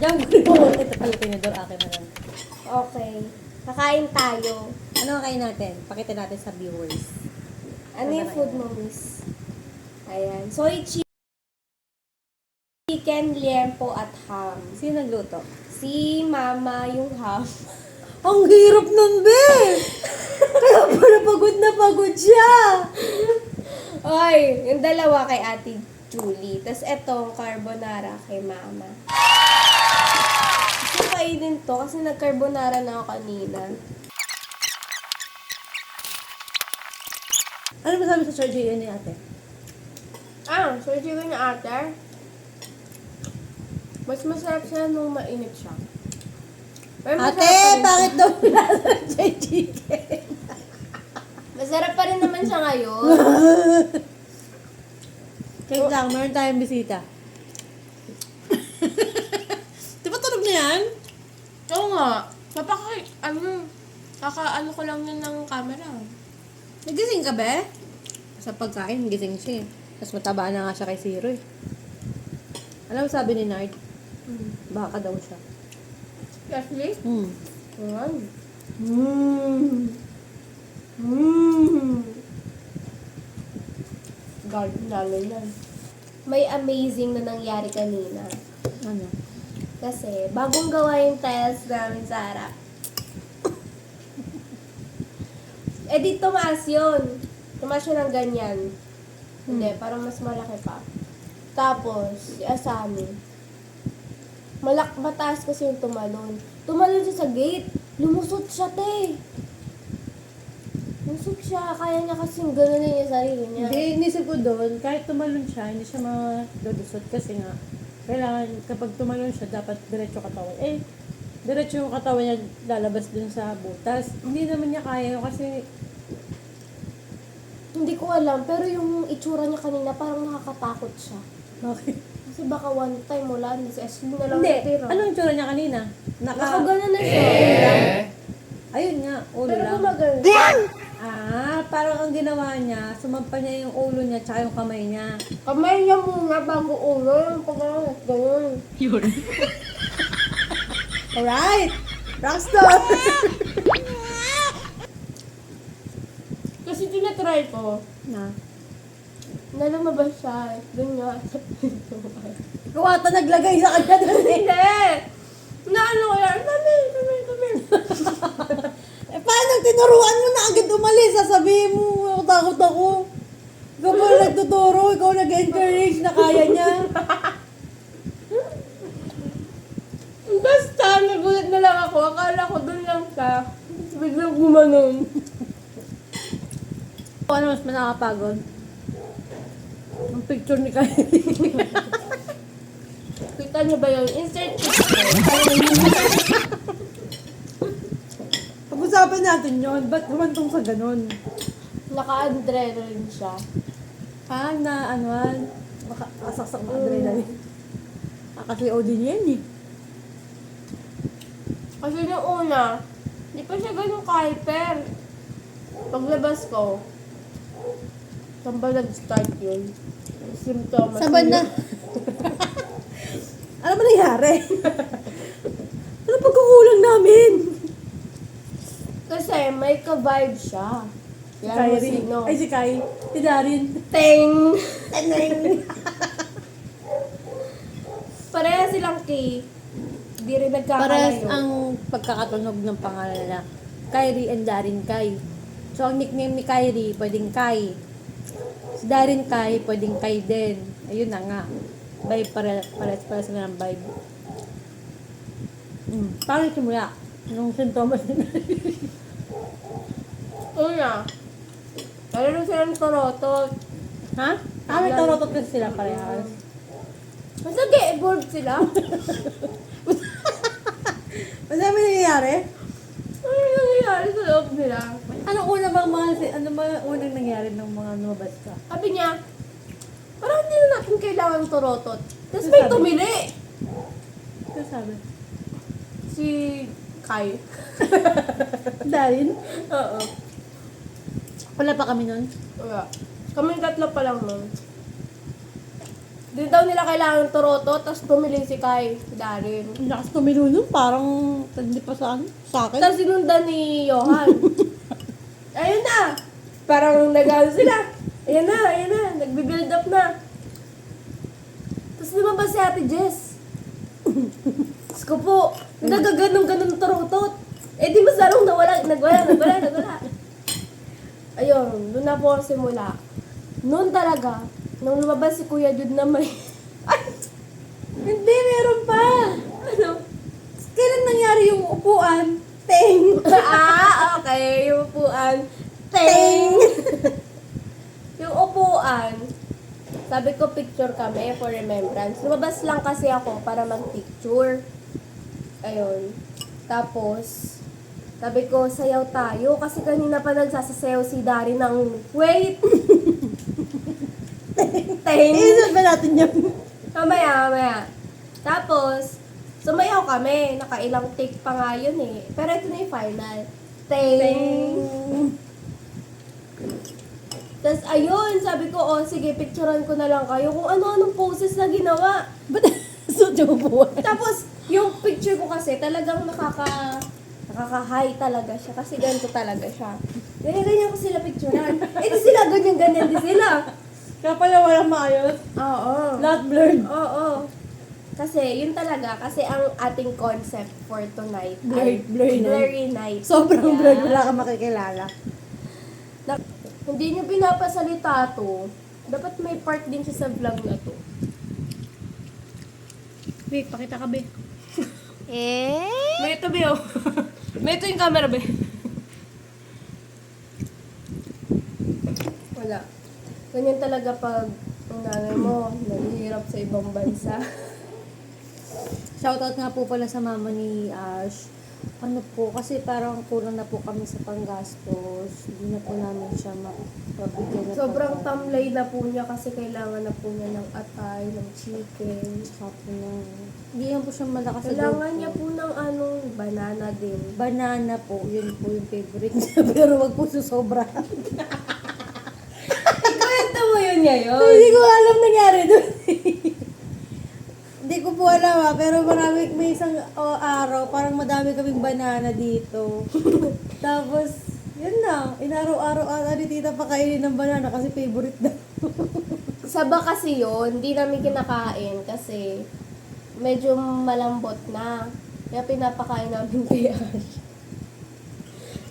Diyan ko rin mo. Ito pala tinidor, akin na lang. Okay. Kakain tayo. Ano kakain natin? Pakita natin sa viewers. Ano yung food mo, miss? Ayan. Soy chicken, liempo, at ham. Sino nagluto? Si mama yung ham. Ang hirap nun, be! Kaya pala pagod na pagod siya! Oy, yung dalawa kay Ate Julie. Tapos etong carbonara kay mama. Gusto ko kainin to kasi nag-carbonara na ako kanina. Ano masabi sa Sir J.N. ni ate? So chicken ni ate. Mas masarap siya nung mainit siya. Pero masarap Ate, pa rin bakit siya. daw wala sa Sir Chicken? Masarap pa rin naman siya ngayon. Kaya lang, meron tayong bisita. Di ba tunog na yan? Oo nga. Kakaano ko lang yun ng camera. Nagising ka ba? Sa pagkain, gising siya eh. Tapos mataba na nga siya kay Zero eh. Alam mo sabi ni Nard? Baka daw siya. Seriously? Ayan. God, lalo yan. May amazing na nangyari kanina. Ano? Kasi, bagong gawa yung tiles namin sa harap. Di tumaas yun. Tumaas yun ng ganyan. Hindi, parang mas malaki pa. Tapos, si Asami. Mataas kasi yung tumalon. Tumalon siya sa gate. Lumusot siya, te. Lumusot siya. Kaya niya kasing ganunin yung sarili niya. Hindi, inisip ko doon, kahit tumalon siya, hindi siya madudusot kasi nga, kailangan kapag tumalon siya, dapat diretso katawan. Diretso yung katawan niya lalabas dun sa butas. Hindi naman niya kaya yun kasi, Hindi ko alam, pero yung itsura niya kanina, parang nakakatakot siya. okay. Kasi baka one time wala, si Ashley na lang Hindi, natira. anong tsura niya kanina? Nakagana na siya. Ayun nga, ulo Pero lang. gumagana. Parang ang ginawa niya, sumampa niya yung ulo niya tsaka yung kamay niya. Kamay niya muna bago ulo. Yung pag-angat, ganun. Alright! Rockstar! Kasi tinatry ko, na. na lumabas siya. Doon nga, sa pintuan. Ikaw ata naglagay sa kanya doon eh. Hindi! Naano ko yan? Dami. Paano tinuruan mo na agad umalis? Sasabihin mo, takot ako. Ikaw pa nagtuturo, ikaw nag-encourage na kaya niya. Basta, nagulat na lang ako. Akala ko doon lang siya. Tapos biglang gumanon. Ano mas nakakapagod? Ang picture ni Kylie. Kita niyo ba yun? Insert picture. Pag-usapan natin yun, ba't humantong sa ganun? Naka-adrenaline siya. Na anuan, makasaksak na adrenaline. Kasi Odin yan eh. Kasi nung una, di pa siya ganun ka-hyper. Paglabas ko, saan ba nag-start yun? Symptoms. Saban na. Ano ba nangyari? Ano pagkukulang namin? Kasi may ka-vibe siya. Yan mo Kyrie. sino. Ay, si Kai. Si Darin. Ting! Taneng. Pareha silang K. Di rin Parehas nagkakalayo. ang pagkakatunog ng pangalan nila. Kyrie and Darin Kai. So, ang nickname ni Kyrie, pwedeng Kai. Si Darin Kai, pwedeng Kai din. Ayun na nga. Vibe, pares sila ng vibe. Paano simula? Anong sintomas nila? Una, meron silang torotot. Ha? May tarotot kasi sila parehas. Mas nag-evolve sila. Ano naman nangyayari? Ano yung nangyayari sa loob nila? Ano ba unang nangyari ng mga lumabas ka? Sabi niya, parang hindi na natin kailangan torotot. Tapos may Sabi? tumili. Ano sabi? Si Kai. Darin? Oo. Wala pa kami nun. Wala. Kami tatlo pa lang nun. Din daw nila kailangan ng toroto, tapos bumili si Kai, si Darin. Ang lakas tumilunong, parang hindi pa sa akin. Tapos sinundan ni Johan. Ayun na! Parang nag-ano sila. Ayan na. Nagbi-build up na. Tapos lumabas si Ate Jess. Diyos ko po, nagaganon-ganon torotot. Eh di mas larong nagwala. Ayun, doon na po ang simula. Noon talaga, nung lumabas si Kuya Jude na may... Ay! Hindi, meron pa. Ano? Kailan nangyari yung upuan? Teng! Okay. Yung upuan. Ting! Yung upuan, sabi ko picture kami for remembrance. Lumabas lang kasi ako para mag-picture. Ayun. Tapos, sabi ko, sayaw tayo. Kasi kanina pa nagsasasayaw si Dari ng, wait! Ting! Iisod ba natin yun? Mamaya. Tapos, sumayaw kami. Nakailang take pa nga yun eh. Pero ito na yung final. Ting! Tapos ayun, sabi ko, oh sige, picturean ko na lang kayo kung ano-anong poses na ginawa. Ba't suot yung upuan? Tapos, yung picture ko kasi talagang nakaka-high talaga siya. Kasi ganito talaga siya. Ganyan-ganyan ko sila picturean. Eh di sila, ganyan-ganyan din sila. Kaya pala walang maayos. Oo. Lahat blurred. Oo. Kasi, yun talaga. Kasi ang ating concept for tonight ay Blurry night. blurry night. Sobrang Yeah. blurred, wala kang makikilala. Hindi nyo pinapasalita to. Dapat may part din siya sa vlog na to. Be, pakita ka, Be. May ito, Beo. May ito yung camera, Be. Wala. Ganyan talaga pag ang nanay mo naghihirap sa ibang bansa. Shoutout nga po pala sa mama ni Ash. Ano po, kasi parang kulang na po kami sa panggastos. Hindi na po namin siya mapabigyan na Sobrang pagkain. tamlay na po niya kasi kailangan na po niya ng atay, ng chicken. Tsaka po ng... Hindi yan po siya malakas sa Kailangan loob niya po ng anong banana din. Banana po, yun po yung favorite niya. Pero wag po susobra. Kwento mo yun ngayon. Hindi ko alam nangyari doon. Hindi ko po alam pero may isang araw, parang madami kaming banana dito. Tapos, yun na, inaraw-araw ni tita pakainin ng banana kasi favorite daw. Saba kasi yun, hindi namin kinakain kasi medyo malambot na. Kaya pinapakain namin kay Ash.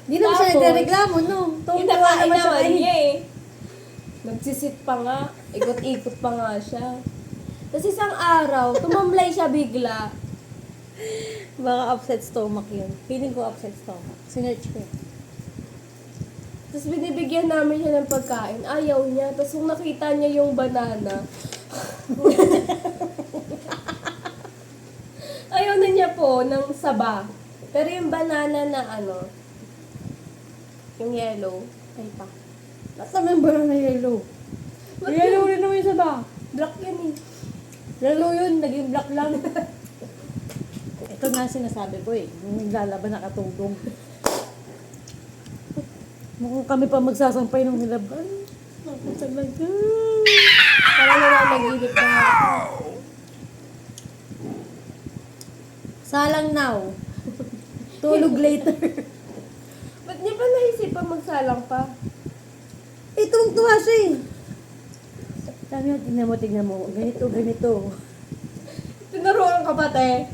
Hindi naman siya Tapos, nagreklamo, no? Kinakain naman siya naman kainin. niya eh. Nagsisit pa nga, ikot-ikot pa nga siya. Tapos isang araw, tumamlay siya bigla. Baka upset stomach yun. Feeling ko upset stomach. Sinerch ko. Tapos binibigyan namin siya ng pagkain. Ayaw niya. Tapos kung nakita niya yung banana, ayaw na niya po ng saba. Pero yung banana na ano, yung yellow, ay pa. Nasa member na yellow. Yellow rin naman yung saba. Black yan eh. Yellow yun, naging black lang. Ito nga sinasabi ko eh. Yung naglalaban nakatungtong. Mukhang kami pa magsasampay ng nilaban. Ako talaga. Parang nalalag-inip na nga ako. Salang now. Tulog later. Ba't niya pa naisipan magsalang pa? Eh, tuwang-tuwa siya eh. Sabi niya, tignan mo. Ganito. Tinuruan ka pa, te.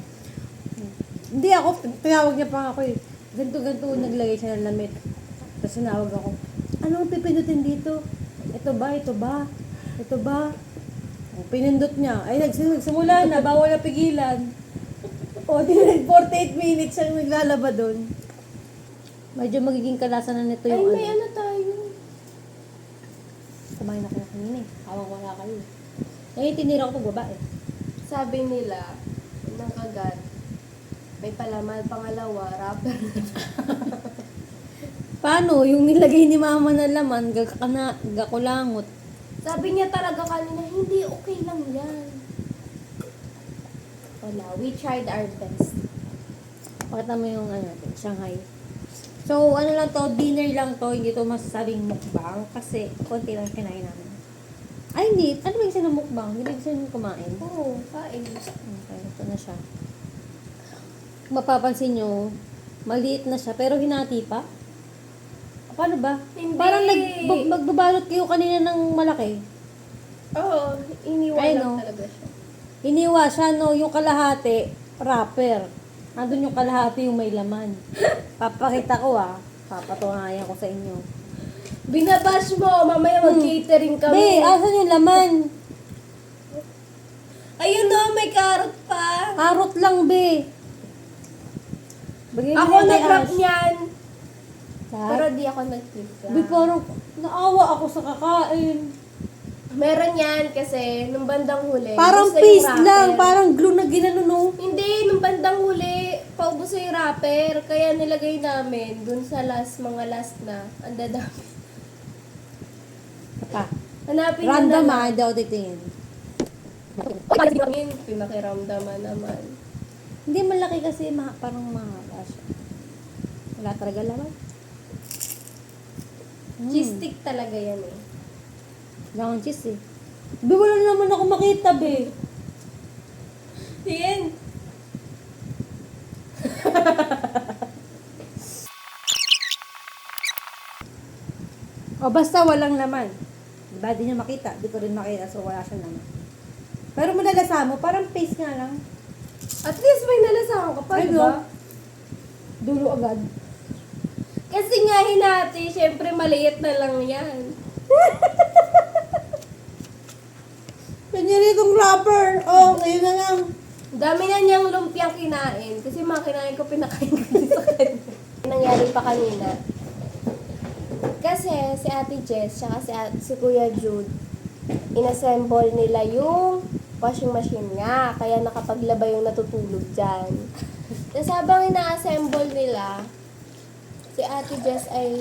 Hindi ako, tinawag niya pa ako eh. Ganito, naglagay siya ng lamit. Tapos sinawag ako, ano ang pipindutin dito? Ito ba? Pinindot niya. Ay, nagsimula na, bawal na pigilan. O, 48 minutes siyang naglalaba doon. Medyo magiging kalasan na nito Ay, yung may ano tayo. Kumain na kayo kanina eh. Hawang wala kayo. Ngayon, tinira ko pagbaba eh. Sabi nila, ng kagat, may palaman, pangalawa, rapper. Paano? Yung nilagay ni mama na laman, gakulangot. Sabi niya talaga kanina, hindi, okay lang yan. Wala, we tried our best. Pakita mo yung Shanghai. So, ano lang to, dinner lang to, hindi to masasabing mukbang kasi konti lang kinain namin. Ay, hindi. Ano ba yung sinamukbang? Hindi ba yung sinamukbang kumain? Oo, kain. Okay, ito na siya. Mapapansin nyo, maliit na siya, pero hinati pa. Paano ba? Hindi. Parang magbabalot kayo kanina ng malaki. Oo, iniwan Ay, lang no. talaga siya. Iniwa siya, no? Yung kalahati, wrapper. Nandun yung kalahati yung may laman. Papakita ko Papatunayan ko sa inyo. Binabash mo, mamaya mag-catering kami. Be, asan yung laman? Ayun no, may carrot pa. Karot lang, be. Bagay Ako nag-wrap niyan. Pero, Pero di ako nag-clip be, parang naawa ako sa kakain. Meron yan kasi nung bandang huli. Parang ubos na yung paste wrapper. lang, parang glue na ginano, no? Hindi, nung bandang huli, paubos na yung wrapper. Kaya nilagay namin dun sa mga last na. Ang dadami. Pa. Hanapin nyo Random na lang. hindi ako titingin. Pinakiramdaman naman. Hindi malaki kasi, parang mahaba siya. Wala talaga laman. Cheese stick talaga yan eh. Wala akong cheese eh. Be, wala naman ako makita, be. Yan. O basta walang laman. Diba, di niya makita. Di ko rin makita, so wala siyang laman. Pero malalasa mo, parang paste nga lang. At least may nalasahan ka pa, Ano? diba? Dulo agad. Kasi nga hinati, syempre maliit na lang yan. Kanya itong wrapper. Oh, ngayon na lang. Dami na niyang lumpiang kinain. Kasi mga kinain ko, pinakain ko din sa kanya. Nangyari pa kanina. Kasi si Ate Jess, tsaka si Kuya Jude, inassemble nila yung washing machine nga. Kaya nakapaglaba yung natutulog dyan. Tapos habang ina-assemble nila, si Ate Jess ay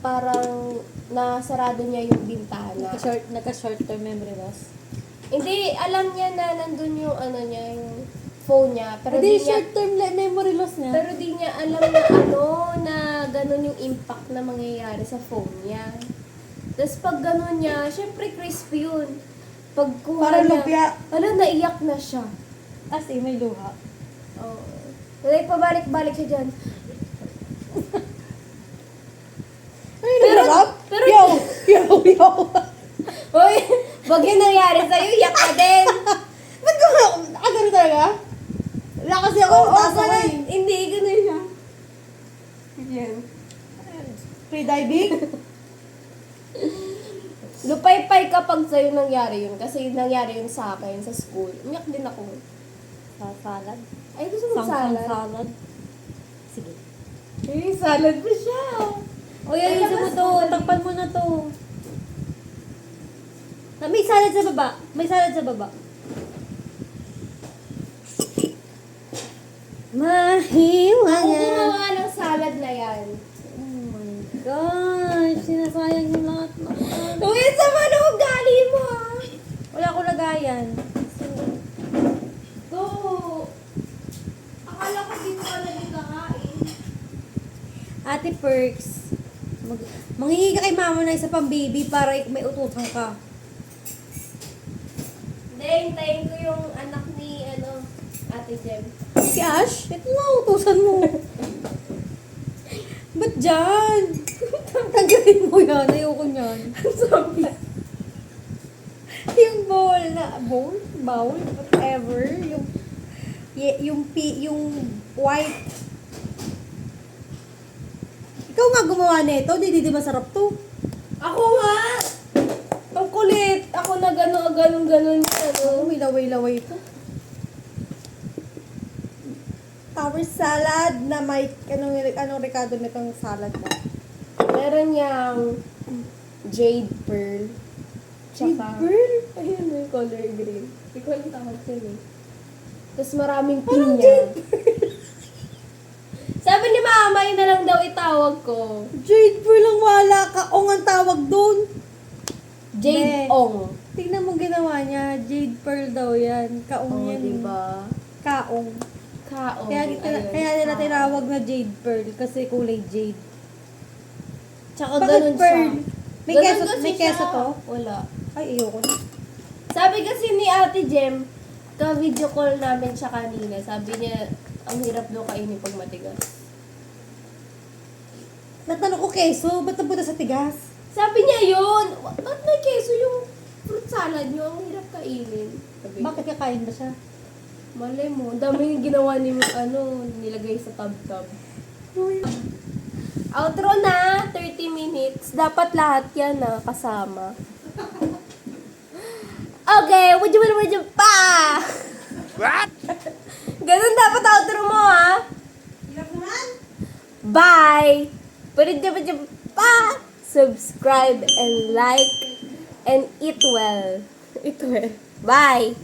parang nasarado niya yung bintana. Naka-short term memory loss. Hindi, alam niya na nandun yung ano niya, yung phone niya. Pero Hindi, di niya, short term memory loss niya. pero di niya alam na na ganun yung impact na mangyayari sa phone niya. Tapos pag ganun niya, syempre crispy yun. Pag kuha Parang niya, lumpia. naiyak na siya. As in, may luha. Oo. Like, pabalik-balik siya dyan. Ay, Pero- nagrap? pero- Yo! Hoy, wag yung nangyari sa'yo, iyak ka din. Ba't ko ganun talaga? Wala kasi ako, taas ako ganun. eh. Hindi, ganun siya. Yan. Free diving? Lupay-pay kapag sa'yo nangyari yun. Kasi nangyari yun sa akin sa school. Umiyak din ako. Sa salad? Ay, gusto mo salad? Salad? Sige. Eh, salad pa siya. O yan, isa mo to. Takpan mo na to. May salad sa baba. May salad sa baba. Ako Mahiwaga. gumawa ng salad na yan. Oh my gosh. Sinasayang yung lahat ng Uy, sama na ugali mo ah. Wala ko lagayan. Go. Akala ko dito ka na yung kakain. Ate Perks. Manghingi ka kay mama na isa pang baby para may utusan ka. Hindi, hintayin ko yung anak ni, Ate Jem. Si Ash? Ito na utusan mo. Ba't dyan? Tanggalin mo yan. Ayoko niyan. Sabi. Yung bowl na, bowl, whatever. Yung white. Ikaw nga gumawa nito. Di masarap to. Ako nga! Ang kulit! Ako na ganon. May laway-laway ito. Tower salad na may, anong rekado nitong salad na? Meron niyang jade pearl. Jade Tsaka- pearl? Ayun, may color green. Hindi ko alam tawag sa'yo eh. Tapos maraming Parang pinya. Sabi ni mama, yun na lang daw itawag ko. Jade pearl lang wala. Kaong ang tawag doon. Jade Be. ong. Tingnan mo ginawa niya. Jade pearl daw yan. Kaong Oh, yan. diba? Kaong. Kaong. Kaya, ayun, kaya nila kaong. tinawag na jade pearl kasi kulay jade. Tsaka Bakit ganun pearl? siya. Ganun kasi may keso siya. to? Wala. Ay, ayoko na. Sabi kasi ni Ate Jem, ka-video call namin siya kanina. Sabi niya, ang hirap daw kainin pag matigas. Natanong ko keso, ba't napunta sa tigas? Sabi niya yun, ba't may keso yung fruit salad niyo? Ang hirap kainin. Sabi niya. Bakit kakain ba siya? Malay mo, ang dami yung ginawa ni, nilagay sa tab-tab. Outro na, 30 minutes. Dapat lahat yan na kasama. Okay, would you pa? What? Ganun dapat outro mo, ha? Bye! Would you pa? Subscribe and like and eat well. Eat well. Bye!